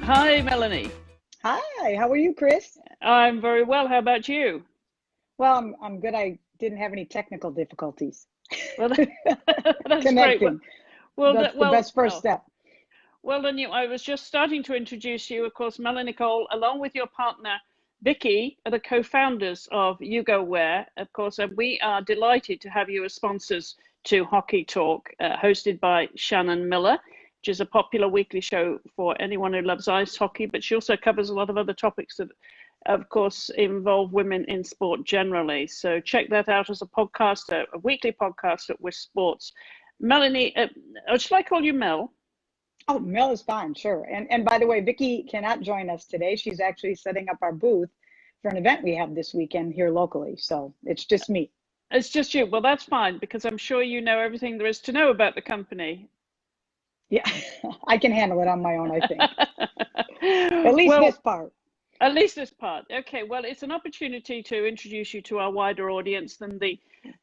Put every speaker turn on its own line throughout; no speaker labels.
Hi, Melanie.
Hi, how are you, Chris?
I'm very well. How about you?
Well, I'm good. I didn't have any technical difficulties
Well, that's great.
connecting.
Well,
That's the best first step.
well, then I was just starting to introduce you. Of course, Melanie Cole, along with your partner Vicky, are the co-founders of Ugowear. Of course, and we are delighted to have you as sponsors to Hockey Talk, hosted by Shannon Miller, which is a popular weekly show for anyone who loves ice hockey. But she also covers a lot of other topics that, of course, involve women in sport generally. So check that out as a podcast, a weekly podcast at Wish Sports. Melanie, should I call you Mel?
Oh, Mel is fine, sure. And by the way, Vicky cannot join us today. She's actually setting up our booth for an event we have this weekend here locally. So it's just me.
It's just you. Well, that's fine because I'm sure you know everything there is to know about the company.
Yeah, I can handle it on my own, I think. At least
Well,
this part.
at least this part. Okay, well, it's an opportunity to introduce you to our wider audience than the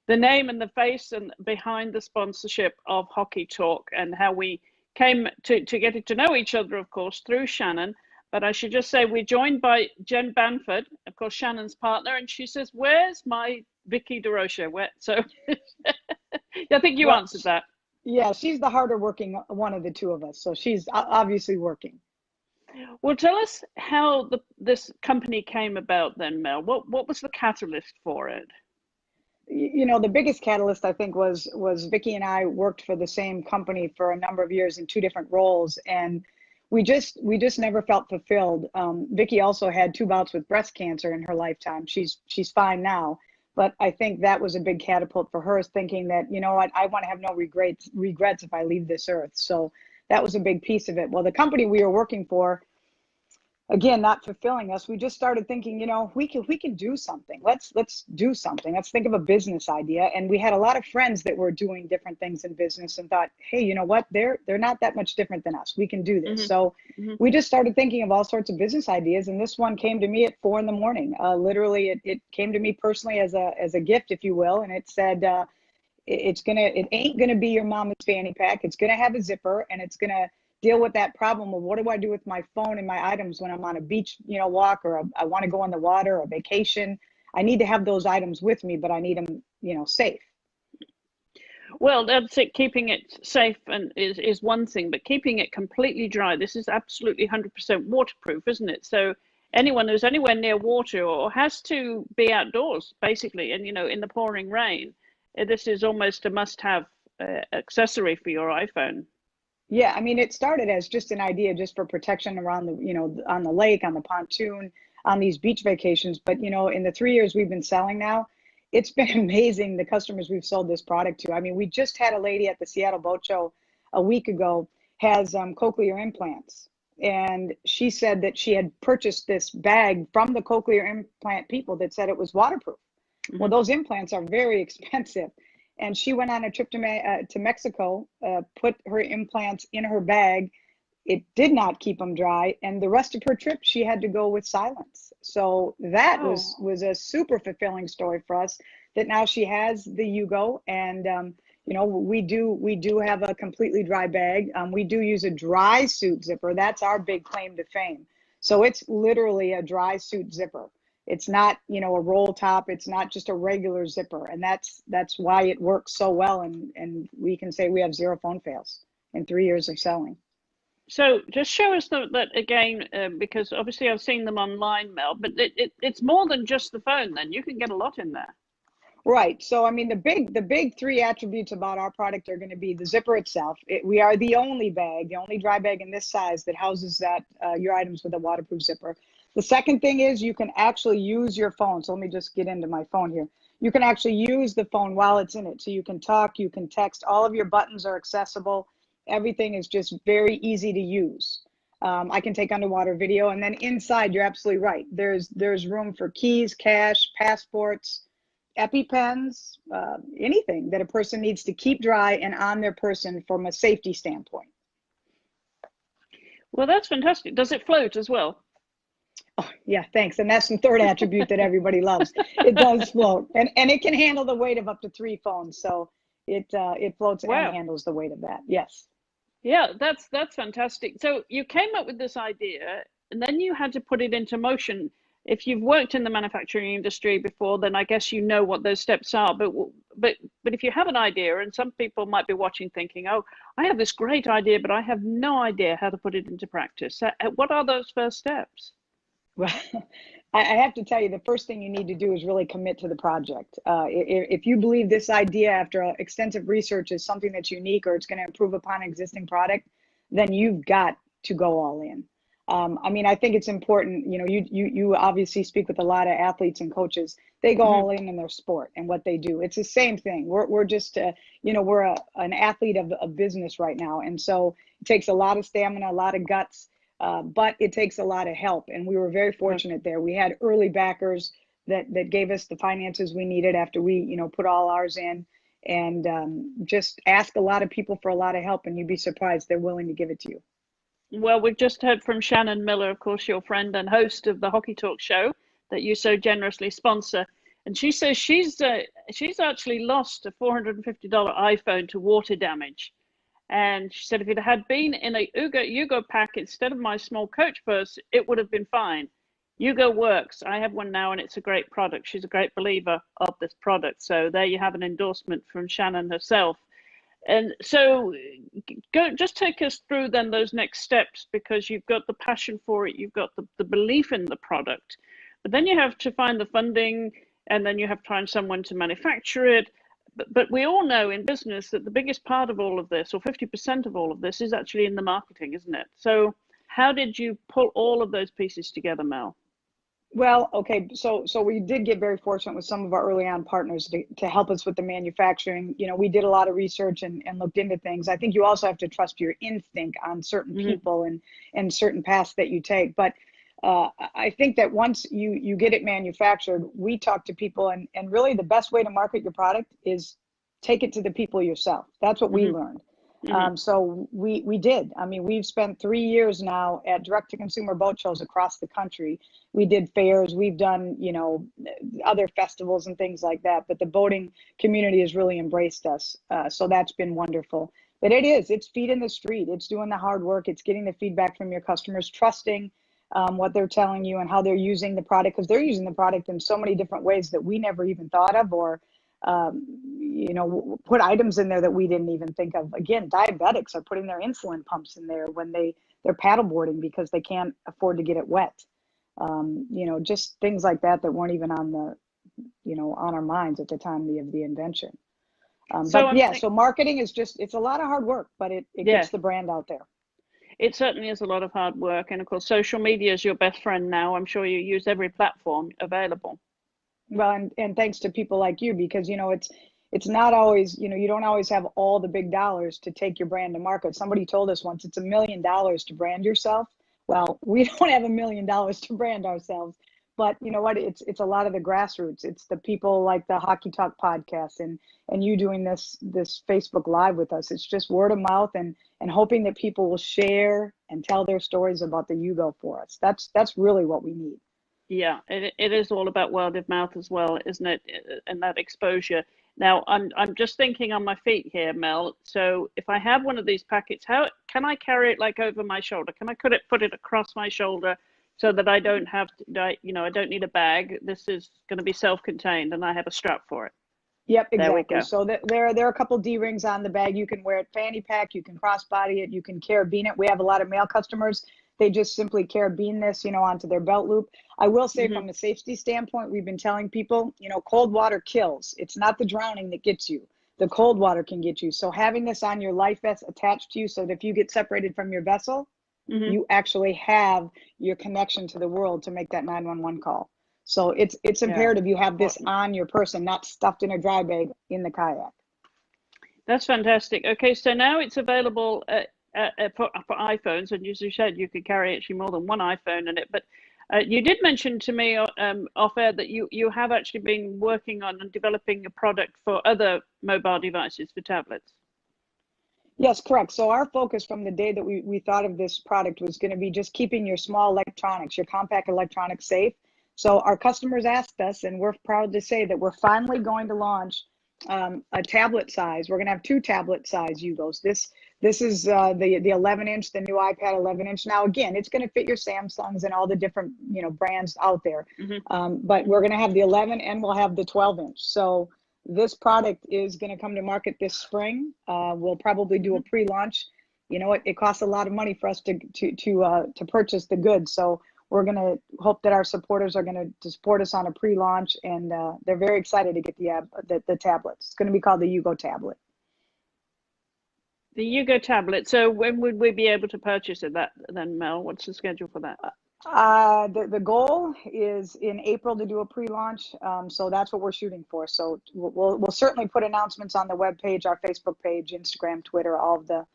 name and the face and behind the sponsorship of Hockey Talk and how we came to get to know each other, of course, through Shannon. But I should just say we're joined by Jen Banford, of course, Shannon's partner, and she says, "Where's my Vicky DeRocha?" So I think you
Well,
answered that.
yeah, she's the harder working one of the two of us. So she's obviously working.
Well, tell us how this company came about then, Mel. What was the catalyst for it?
You know, the biggest catalyst I think was Vicky and I worked for the same company for a number of years in two different roles, and we just never felt fulfilled. Vicky also had two bouts with breast cancer in her lifetime. She's fine now, but I think that was a big catapult for her, is thinking that, you know what, I want to have no regrets if I leave this earth. So that was a big piece of it. Well, the company we were working for, again, not fulfilling us, we just started thinking, you know, we can do something. Let's do something. Let's think of a business idea. And we had a lot of friends that were doing different things in business and thought, hey, you know what, they're not that much different than us. We can do this.
Hmm.
So
Hmm.
we just started thinking of all sorts of business ideas, and this one came to me at 4 a.m. Literally, it came to me personally as a gift, if you will, and it said, it ain't gonna be your mama's fanny pack. It's gonna have a zipper, and it's gonna deal with that problem of, what do I do with my phone and my items when I'm on a beach, walk, or I want to go on the water or vacation. I need to have those items with me, but I need them, safe.
Well, that's it. Keeping it safe and is one thing, but keeping it completely dry. This is absolutely 100% waterproof, isn't it? So anyone who's anywhere near water or has to be outdoors, basically, and in the pouring rain, this is almost a must-have accessory for your iPhone.
Yeah, I mean, it started as just an idea, just for protection around on the lake, on the pontoon, on these beach vacations. But, in the 3 years we've been selling now, it's been amazing the customers we've sold this product to. I mean, we just had a lady at the Seattle Boat Show a week ago, has cochlear implants. And she said that she had purchased this bag from the cochlear implant people that said it was waterproof. Well,
Hmm.
those implants are very expensive. And she went on a trip to Mexico, put her implants in her bag. It did not keep them dry, and the rest of her trip she had to go with silence. So that was
Oh,
was a super fulfilling story for us. That now she has the Yugo, and we do have a completely dry bag. We do use a dry suit zipper. That's our big claim to fame. So it's literally a dry suit zipper. It's not, a roll top. It's not just a regular zipper, and that's why it works so well. And we can say we have zero phone fails in 3 years of selling.
so just show us that again, because obviously I've seen them online, Mel, but it's more than just the phone. Then you can get a lot in there.
Right. So, I mean, the big three attributes about our product are going to be the zipper itself. We are the only bag, the only dry bag in this size that houses your items with a waterproof zipper. The second thing is you can actually use your phone. So let me just get into my phone here. You can actually use the phone while it's in it. So you can talk, you can text. All of your buttons are accessible. Everything is just very easy to use. I can take underwater video, and then inside, you're absolutely right. There's room for keys, cash, passports, EpiPens, anything that a person needs to keep dry and on their person from a safety standpoint.
Well, that's fantastic. Does it float as well?
Oh, yeah, thanks. And that's the third attribute that everybody loves. It does float, and it can handle the weight of up to 3 phones. So it floats and
Wow.
handles the weight of that. Yes.
Yeah, that's fantastic. So you came up with this idea, and then you had to put it into motion. If you've worked in the manufacturing industry before, then I guess you know what those steps are. But if you have an idea, and some people might be watching thinking, "Oh, I have this great idea, but I have no idea how to put it into practice." So, what are those first steps?
Well, I have to tell you, the first thing you need to do is really commit to the project. If you believe this idea after extensive research is something that's unique or it's going to improve upon an existing product, then you've got to go all in. I mean, I think it's important. You know, you obviously speak with a lot of athletes and coaches. They go
Hmm.
all in their sport and what they do. It's the same thing. We're just you know, we're an athlete of business right now, and so it takes a lot of stamina, a lot of guts, but it takes a lot of help. And we were very
Right.
fortunate there. We had early backers that gave us the finances we needed after we, you know, put all ours in. And just ask a lot of people for a lot of help, and you'd be surprised they're willing to give it to you.
Well, we've just heard from Shannon Miller, of course, your friend and host of the Hockey Talk show that you so generously sponsor. And she says she's actually lost a $450 iPhone to water damage. And she said if it had been in a Ugo pack instead of my small coach purse, it would have been fine. Ugo works. I have one now, and it's a great product. She's a great believer of this product. So there you have an endorsement from Shannon herself. And so, go just take us through then those next steps, because you've got the passion for it, you've got the belief in the product, but then you have to find the funding, and then you have to find someone to manufacture it. But we all know in business that the biggest part of all of this, or 50% of all of this, is actually in the marketing, isn't it? So, how did you pull all of those pieces together, Mel?
Well, okay, so we did get very fortunate with some of our early on partners to help us with the manufacturing. You know, we did a lot of research and looked into things. I think you also have to trust your instinct on certain
Hmm.
people and certain paths that you take. But I think that once you get it manufactured, we talk to people, and really the best way to market your product is take it to the people yourself. That's what we
Hmm.
learned.
Hmm.
So we did. I mean, we've spent 3 years now at direct to consumer boat shows across the country. We did fairs, we've done, you know, other festivals and things like that, but the boating community has really embraced us. So that's been wonderful. But it's feet in the street, it's doing the hard work, it's getting the feedback from your customers, trusting what they're telling you and how they're using the product, because they're using the product in so many different ways that we never even thought of, or you know, put items in there that we didn't even think of. Again, diabetics are putting their insulin pumps in there when they're paddleboarding because they can't afford to get it wet. You know, just things like that that weren't even on the, you know, on our minds at the time of the invention.
So
But
I'm
yeah,
think,
so marketing is just, it's a lot of hard work, but it
yeah,
gets the brand out there.
it certainly is a lot of hard work. And of course, social media is your best friend now. I'm sure you use every platform available.
Well, and thanks to people like you, because you know it's not always, you know, you don't always have all the big dollars to take your brand to market. Somebody told us once it's $1 million to brand yourself. Well, we don't have $1 million to brand ourselves, but you know what? It's a lot of the grassroots. It's the people like the Hockey Talk podcast and you doing this Facebook Live with us. It's just word of mouth and hoping that people will share and tell their stories about the Yugo for us. That's really what we need.
Yeah, it is all about word of mouth as well, isn't it? And that exposure. Now, I'm just thinking on my feet here, Mel. So if I have one of these packets, how can I carry it like over my shoulder? Can I put it across my shoulder so that I don't have to, I don't need a bag. This is going to be self-contained, and I have a strap for it.
Yep,
There we
exactly.
go.
So there are a couple D rings on the bag. You can wear it fanny pack, you can crossbody it, you can carabine it. We have a lot of male customers. They just simply carabine this, you know, onto their belt loop. I will say
Hmm.
from a safety standpoint, we've been telling people, you know, cold water kills. It's not the drowning that gets you. The cold water can get you. So having this on your life vest attached to you so that if you get separated from your vessel,
Hmm.
you actually have your connection to the world to make that 911 call. So it's
Yeah,
imperative you have this
important.
on your person, not stuffed in a dry bag in the kayak.
That's fantastic. Okay, so now it's available for iPhones, and as you said, you could carry actually more than one iPhone in it. But you did mention to me off air that you have actually been working on and developing a product for other mobile devices for tablets.
Yes, correct. So our focus from the day that we thought of this product was going to be just keeping your small electronics, your compact electronics safe. So our customers asked us, and we're proud to say that we're finally going to launch a tablet size. We're going to have two tablet size Yugos. This is the 11-inch, the new iPad 11-inch. Now, again, it's going to fit your Samsungs and all the different, you know, brands out there. But we're going to have the 11 and we'll have the 12-inch. So this product is going to come to market this spring. We'll probably do a pre-launch. You know, it costs a lot of money for us to purchase the goods. So we're going to hope that our supporters are going to support us on a pre-launch, and they're very excited to get the tablets. It's going to be called the Ugo tablet.
The Ugo tablet. So when would we be able to purchase it then, Mel? What's the schedule for that?
The goal is in April to do a pre-launch. So that's what we're shooting for. So we'll certainly put announcements on the webpage, our Facebook page, Instagram, Twitter, all of the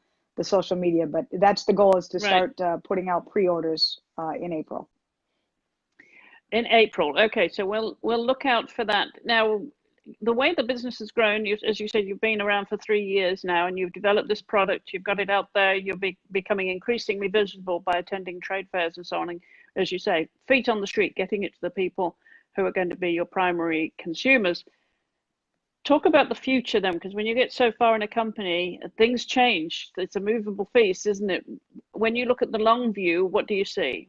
social media. But that's the goal, is to start putting out pre-orders in April.
In April. Okay. So we'll look out for that. Now, the way the business has grown, as you said, you've been around for 3 years now, and you've developed this product, you've got it out there, you're becoming increasingly visible by attending trade fairs and so on. And as you say, feet on the street, getting it to the people who are going to be your primary consumers. Talk about the future then, because when you get so far in a company, things change. It's a movable feast, isn't it? When you look at the long view, what do you see?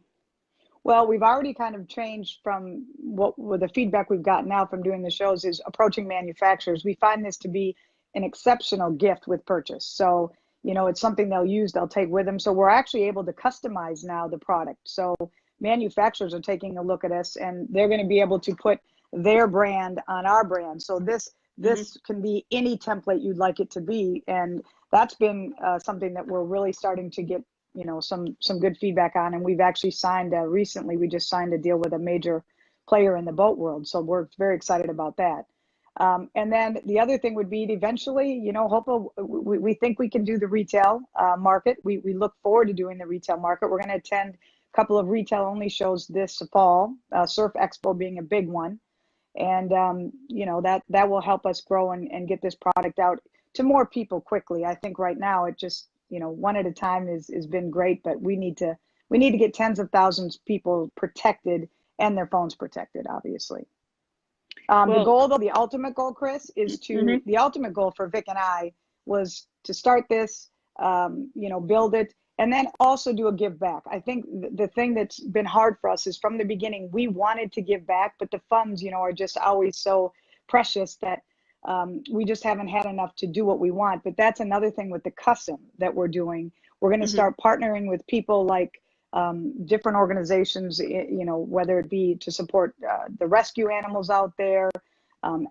Well, we've already kind of changed from with the feedback we've gotten now from doing the shows is approaching manufacturers. We find this to be an exceptional gift with purchase. So, you know, it's something they'll use, they'll take with them. So we're actually able to customize now the product. So manufacturers are taking a look at us, and they're going to be able to put their brand on our brand. So this can be any template you'd like it to be. And that's been something that we're really starting to get, you know, some good feedback on. And we've actually signed recently, we just signed a deal with a major player in the boat world. So we're very excited about that. And then the other thing would be to eventually, you know, we think we can do the retail market. We look forward to doing the retail market. We're going to attend a couple of retail only shows this fall, Surf Expo being a big one. And, you know, that will help us grow and get this product out to more people quickly. I think right now it just, you know, one at a time has been great, but we need to get tens of thousands of people protected and their phones protected, obviously. The goal, though, the ultimate goal, Chris, is the ultimate goal for Vic and I was to start this, you know, build it, and then also do a give back. I think the thing that's been hard for us is from the beginning, we wanted to give back, but the funds, you know, are just always so precious that we just haven't had enough to do what we want. But that's another thing with the custom that we're doing. We're going to start partnering with people like different organizations, you know, whether it be to support the rescue animals out there,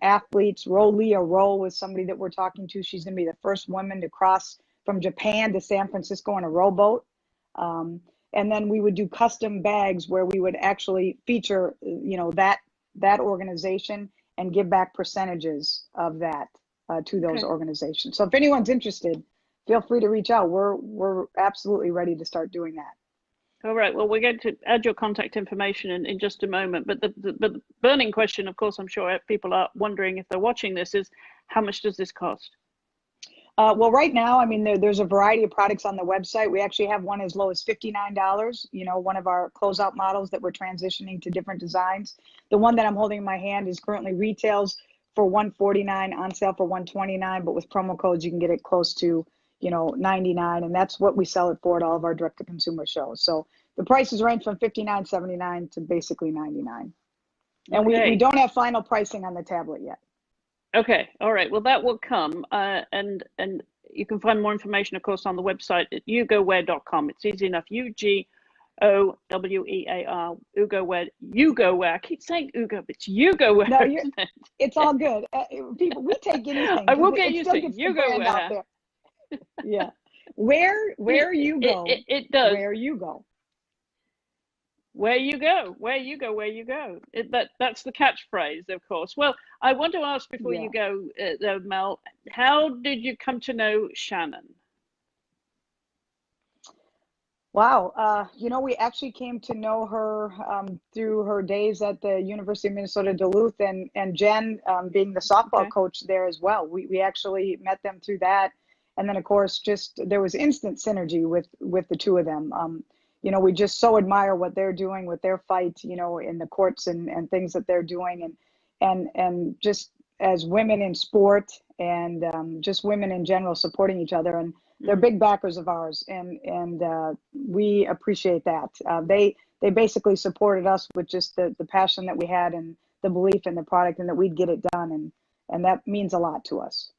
athletes. Leah Rowe is somebody that we're talking to. She's going to be the first woman to cross from Japan to San Francisco on a rowboat. And then we would do custom bags where we would actually feature, you know, that organization and give back percentages of that to those organizations. So if anyone's interested, feel free to reach out. We're absolutely ready to start doing that.
All right. Well, we're going to add your contact information in just a moment. But the burning question, of course, I'm sure people are wondering if they're watching this, is how much does this cost?
Well, right now, I mean, there's a variety of products on the website. We actually have one as low as $59, you know, one of our closeout models that we're transitioning to different designs. The one that I'm holding in my hand is currently retails for $149, on sale for $129, but with promo codes, you can get it close to, you know, $99, and that's what we sell it for at all of our direct-to-consumer shows. So the prices range from $59.79 to basically $99. And we don't have final pricing on the tablet yet.
Okay. All right. Well, that will come. And you can find more information, of course, on the website at ugowear.com. It's easy enough. Ugowear, Ugowear, Ugowear. I keep saying Ugo, but it's Ugowear. No,
it's all good. People, we take anything.
I will get used to Ugowear.
Yeah. Where you go.
It does.
Where you go.
Where you go, where you go, where you go. That's the catchphrase, of course. Well, I want to ask before you go, though, Mel, how did you come to know Shannon?
Wow. You know, we actually came to know her through her days at the University of Minnesota Duluth, and Jen being the softball coach there as well. We actually met them through that. And then, of course, just there was instant synergy with the two of them. You know, we just so admire what they're doing with their fight, you know, in the courts and things that they're doing. And just as women in sport and just women in general supporting each other. And they're big backers of ours, and we appreciate that. They basically supported us with just the passion that we had and the belief in the product and that we'd get it done, and that means a lot to us.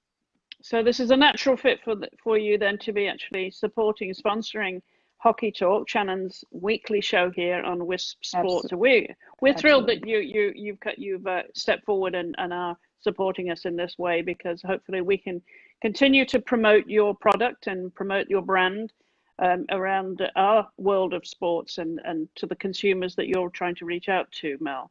So this is a natural fit for you then to be actually supporting, sponsoring Hockey Talk, Shannon's weekly show here on Wisp Sports. We're thrilled that you've stepped forward and are supporting us in this way, because hopefully we can continue to promote your product and promote your brand around our world of sports and to the consumers that you're trying to reach out to, Mel.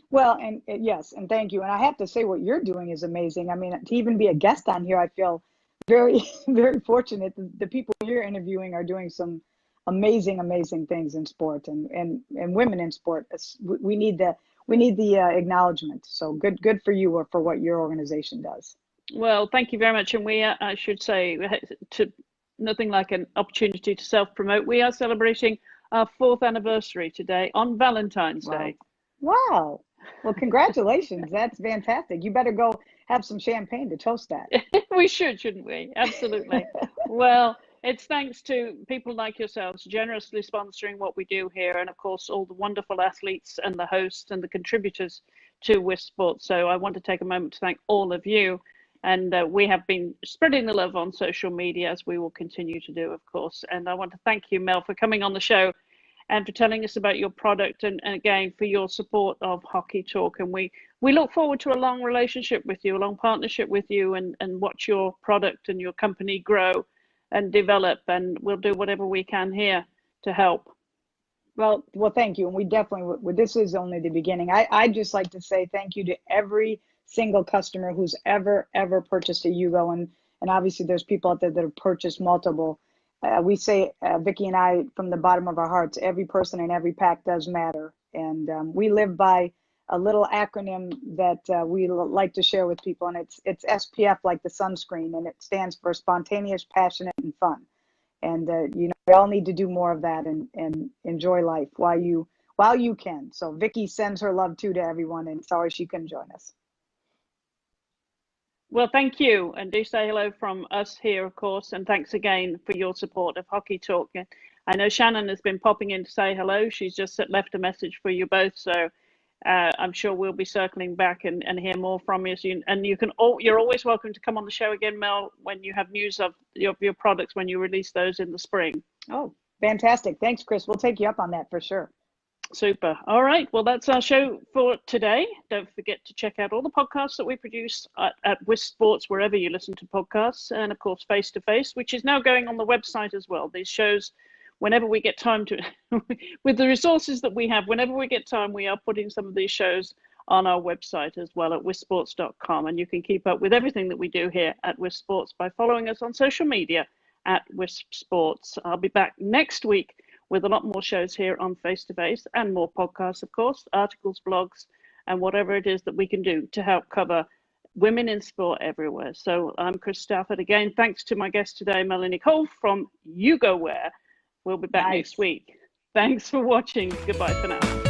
Well, and yes, and thank you. And I have to say, what you're doing is amazing. I mean, to even be a guest on here, I feel very, very fortunate. The people you're interviewing are doing some amazing, amazing things in sport and women in sport. We need the acknowledgement. So good for you or for what your organization does.
Well, thank you very much. And we, I should say, to nothing like an opportunity to self-promote. We are celebrating our 4th anniversary today on Valentine's Day.
Wow. Well, congratulations. That's fantastic. You better go have some champagne to toast that.
We should, shouldn't we? Absolutely. Well, it's thanks to people like yourselves generously sponsoring what we do here, and of course all the wonderful athletes and the hosts and the contributors to Wisp Sports. So I want to take a moment to thank all of you, and we have been spreading the love on social media, as we will continue to do, of course. And I want to thank you, Mel, for coming on the show and for telling us about your product, and again for your support of Hockey Talk. And we look forward to a long relationship with you, a long partnership with you, and watch your product and your company grow and develop, and we'll do whatever we can here to help.
Well, thank you. And we definitely, this is only the beginning. I'd just like to say thank you to every single customer who's ever purchased a Ugo, and obviously there's people out there that have purchased multiple. We say, Vicki and I, from the bottom of our hearts, every person and every pack does matter. And we live by a little acronym that we like to share with people, and it's SPF, like the sunscreen, and it stands for spontaneous, passionate, and fun. And we all need to do more of that and enjoy life while you can. So Vicki sends her love to everyone, and sorry she couldn't join us.
Well, thank you, and do say hello from us here, of course, and thanks again for your support of Hockey Talk. I know Shannon has been popping in to say hello. She's just left a message for you both, so I'm sure we'll be circling back and hear more from you. And you're always welcome to come on the show again, Mel, when you have news of your products, when you release those in the spring.
Oh, fantastic. Thanks, Chris. We'll take you up on that for sure.
Super. All right. Well, that's our show for today. Don't forget to check out all the podcasts that we produce at Wisp Sports, wherever you listen to podcasts, and of course, Face to Face, which is now going on the website as well. These shows, whenever we get time to, with the resources that we have, whenever we get time, we are putting some of these shows on our website as well at wispsports.com. And you can keep up with everything that we do here at Wisp Sports by following us on social media at Wisp Sports. I'll be back next week with a lot more shows here on Face to Face and more podcasts, of course, articles, blogs, and whatever it is that we can do to help cover women in sport everywhere. So I'm Chris Stafford. Again, thanks to my guest today, Melanie Cole from Ugowear. We'll be back next week. Thanks for watching. Goodbye for now.